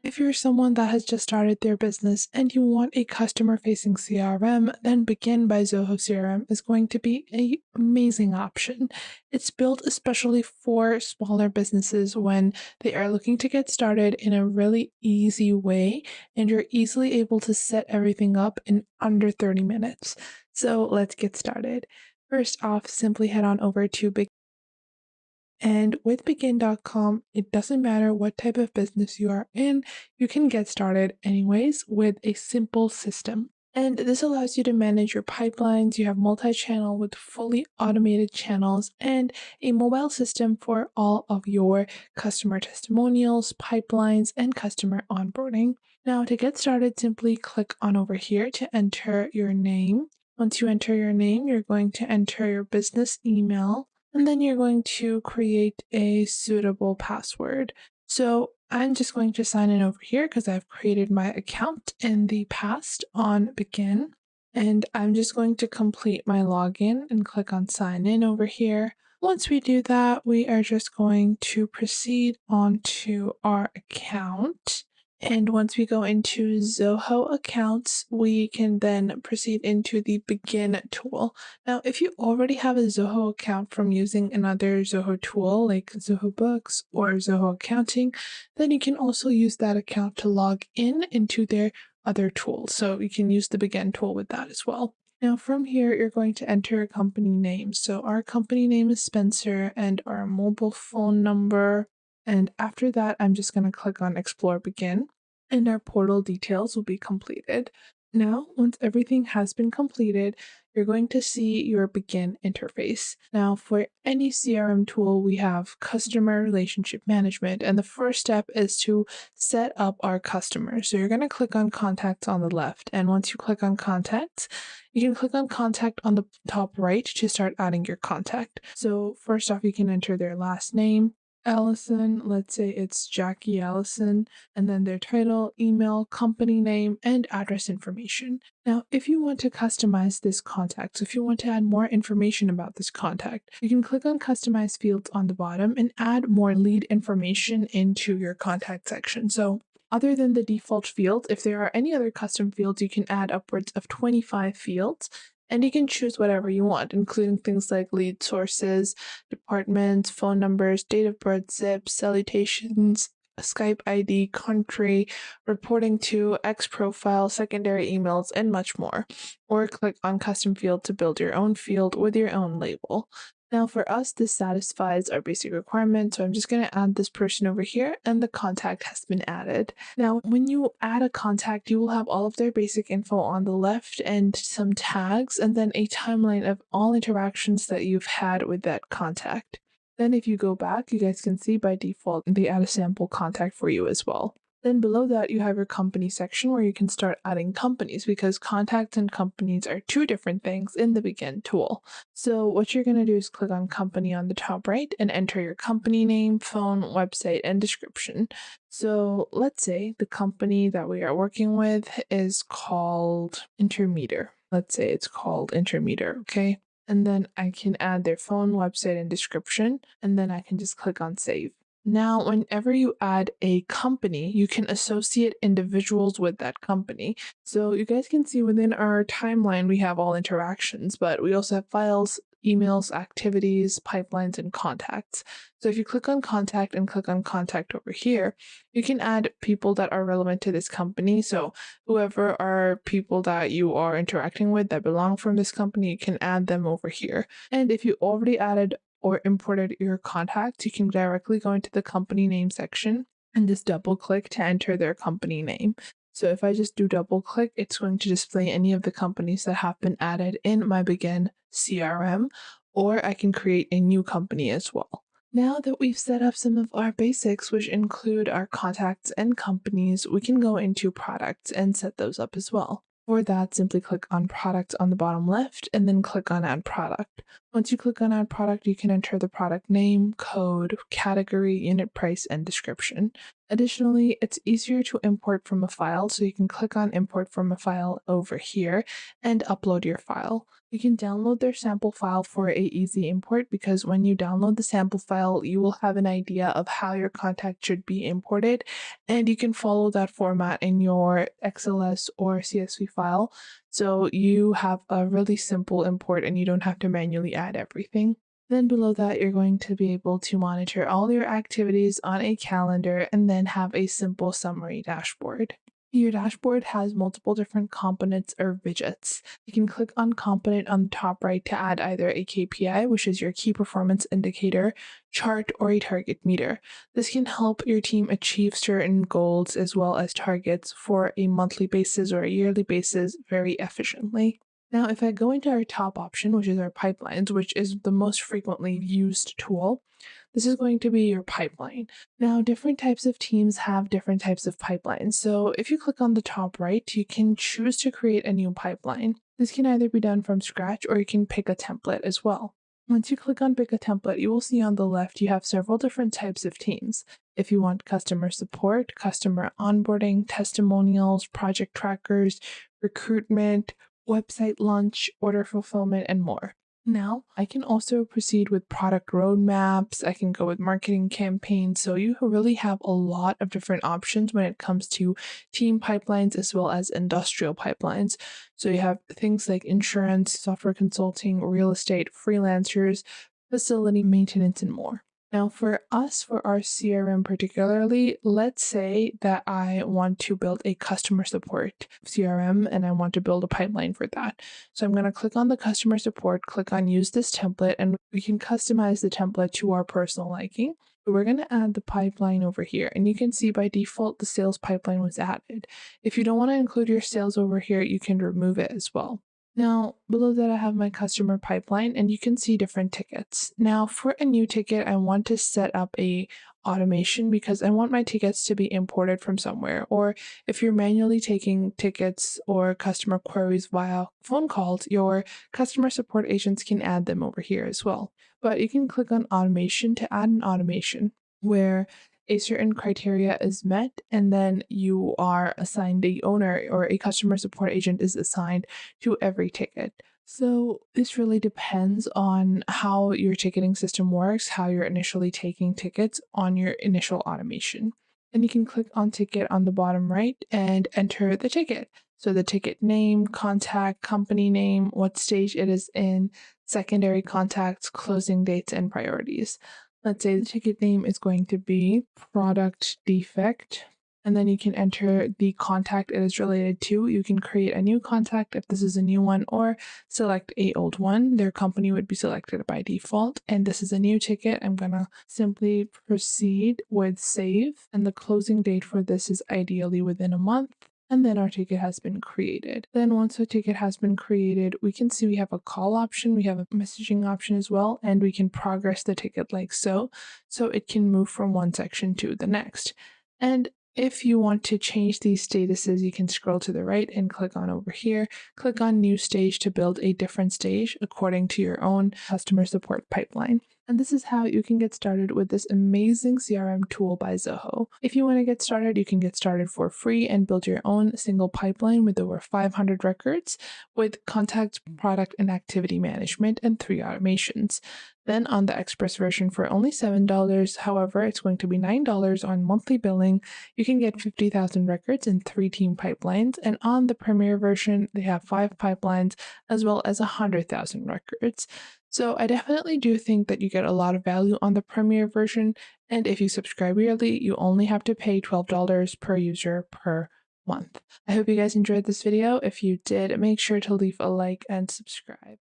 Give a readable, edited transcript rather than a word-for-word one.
If you're someone that has just started their business and you want a customer-facing CRM, then Begin by Zoho CRM is going to be an amazing option. It's built especially for smaller businesses when they are looking to get started in a really easy way, and you're easily able to set everything up in under 30 minutes. So let's get started. First off, simply head on over to Begin. And with Bigin.com, it doesn't matter what type of business you are in, you can get started anyways with a simple system. And this allows you to manage your pipelines. You have multi-channel with fully automated channels and a mobile system for all of your customer testimonials, pipelines, and customer onboarding. Now, to get started, simply click on over here to enter your name. Once you enter your name, you're going to enter your business email, and then you're going to create a suitable password. So I'm just going to sign in over here because I've created my account in the past on Begin. And I'm just going to complete my login and click on sign in over here. Once we do that, we are just going to proceed on to our account. And once we go into Zoho accounts, we can then proceed into the Begin tool. Now, if you already have a Zoho account from using another Zoho tool like Zoho Books or Zoho Accounting, then you can also use that account to log in into their other tools. So you can use the Begin tool with that as well. Now from here, you're going to enter a company name. So our company name is Spencer and our mobile phone number. And after that, I'm just going to click on Explore Begin and our portal details will be completed. Now, once everything has been completed, you're going to see your Begin interface. Now, for any CRM tool, we have customer relationship management, and the first step is to set up our customers. So you're going to click on Contacts on the left, and once you click on Contacts, you can click on Contact on the top right to start adding your contact. So first off, you can enter their last name, Allison, let's say it's Jackie Allison, and then their title, email, company name, and address information. Now, if you want to customize this contact, so if you want to add more information about this contact, you can click on Customize Fields on the bottom and add more lead information into your contact section. So other than the default field, if there are any other custom fields, you can add upwards of 25 fields. And you can choose whatever you want, including things like lead sources, departments, phone numbers, date of birth, zip, salutations, Skype ID, country, reporting to, X profile, secondary emails, and much more. Or click on custom field to build your own field with your own label. Now for us, this satisfies our basic requirement, so I'm just going to add this person over here, and the contact has been added. Now, when you add a contact, you will have all of their basic info on the left and some tags, and then a timeline of all interactions that you've had with that contact. Then if you go back, you guys can see by default, they add a sample contact for you as well. Then below that, you have your company section where you can start adding companies because contacts and companies are two different things in the Begin tool. So what you're going to do is click on company on the top right and enter your company name, phone, website, and description. So let's say the company that we are working with is called Intermeter. Let's say it's called Intermeter, okay? And then I can add their phone, website, and description, and then I can just click on save. Now, whenever you add a company, you can associate individuals with that company. So you guys can see within our timeline, we have all interactions, but we also have files, emails, activities, pipelines, and contacts. So if you click on contact and click on contact over here, you can add people that are relevant to this company. So whoever are people that you are interacting with that belong from this company, you can add them over here. And if you already added or imported your contacts, you can directly go into the company name section and just double click to enter their company name. So if I just do double click, it's going to display any of the companies that have been added in my Bigin CRM, or I can create a new company as well. Now that we've set up some of our basics, which include our contacts and companies, we can go into products and set those up as well. For that, simply click on product on the bottom left and then click on add product. Once you click on Add Product, you can enter the product name, code, category, unit price, and description. Additionally, it's easier to import from a file, so you can click on Import from a file over here and upload your file. You can download their sample file for a easy import because when you download the sample file, you will have an idea of how your contact should be imported, and you can follow that format in your XLS or CSV file. So you have a really simple import and you don't have to manually add everything. Then below that, you're going to be able to monitor all your activities on a calendar and then have a simple summary dashboard. Your dashboard has multiple different components or widgets. You can click on component on the top right to add either a KPI, which is your key performance indicator, chart, or a target meter. This can help your team achieve certain goals as well as targets for a monthly basis or a yearly basis very efficiently. Now, if I go into our top option, which is our pipelines, which is the most frequently used tool, this is going to be your pipeline. Now, different types of teams have different types of pipelines. So if you click on the top right, you can choose to create a new pipeline. This can either be done from scratch or you can pick a template as well. Once you click on pick a template, you will see on the left you have several different types of teams. If you want customer support, customer onboarding, testimonials, project trackers, recruitment, website launch, order fulfillment, and more. Now, I can also proceed with product roadmaps. I can go with marketing campaigns. So you really have a lot of different options when it comes to team pipelines as well as industrial pipelines. So you have things like insurance, software consulting, real estate, freelancers, facility maintenance, and more. Now, for us, for our CRM particularly, let's say that I want to build a customer support CRM and I want to build a pipeline for that. So I'm going to click on the customer support, click on use this template, and we can customize the template to our personal liking. But we're going to add the pipeline over here, and you can see by default the sales pipeline was added. If you don't want to include your sales over here, you can remove it as well. Now, below that, I have my customer pipeline and you can see different tickets. Now, for a new ticket, I want to set up a automation because I want my tickets to be imported from somewhere. Or if you're manually taking tickets or customer queries via phone calls, your customer support agents can add them over here as well. But you can click on automation to add an automation where a certain criteria is met and then you are assigned the owner or a customer support agent is assigned to every ticket. So this really depends on how your ticketing system works, how you're initially taking tickets on your initial automation. Then you can click on ticket on the bottom right and enter the ticket. So the ticket name, contact, company name, what stage it is in, secondary contacts, closing dates, and priorities. Let's say the ticket name is going to be product defect, and then you can enter the contact it is related to. You can create a new contact if this is a new one, or select a old one. Their company would be selected by default. And this is a new ticket. I'm gonna simply proceed with save, and the closing date for this is ideally within a month. And then our ticket has been created. Then once a ticket has been created, we can see we have a call option, we have a messaging option as well, and we can progress the ticket like so. So it can move from one section to the next. And if you want to change these statuses, you can scroll to the right and click on over here, click on new stage to build a different stage according to your own customer support pipeline. And this is how you can get started with this amazing CRM tool by Zoho. If you want to get started, you can get started for free and build your own single pipeline with over 500 records with contact, product, and activity management and 3 automations. Then on the Express version for only $7, however, it's going to be $9 on monthly billing. You can get 50,000 records and 3 team pipelines. And on the Premier version, they have 5 pipelines as well as 100,000 records. So I definitely do think that you get a lot of value on the Premier version. And if you subscribe yearly, you only have to pay $12 per user per month. I hope you guys enjoyed this video. If you did, make sure to leave a like and subscribe.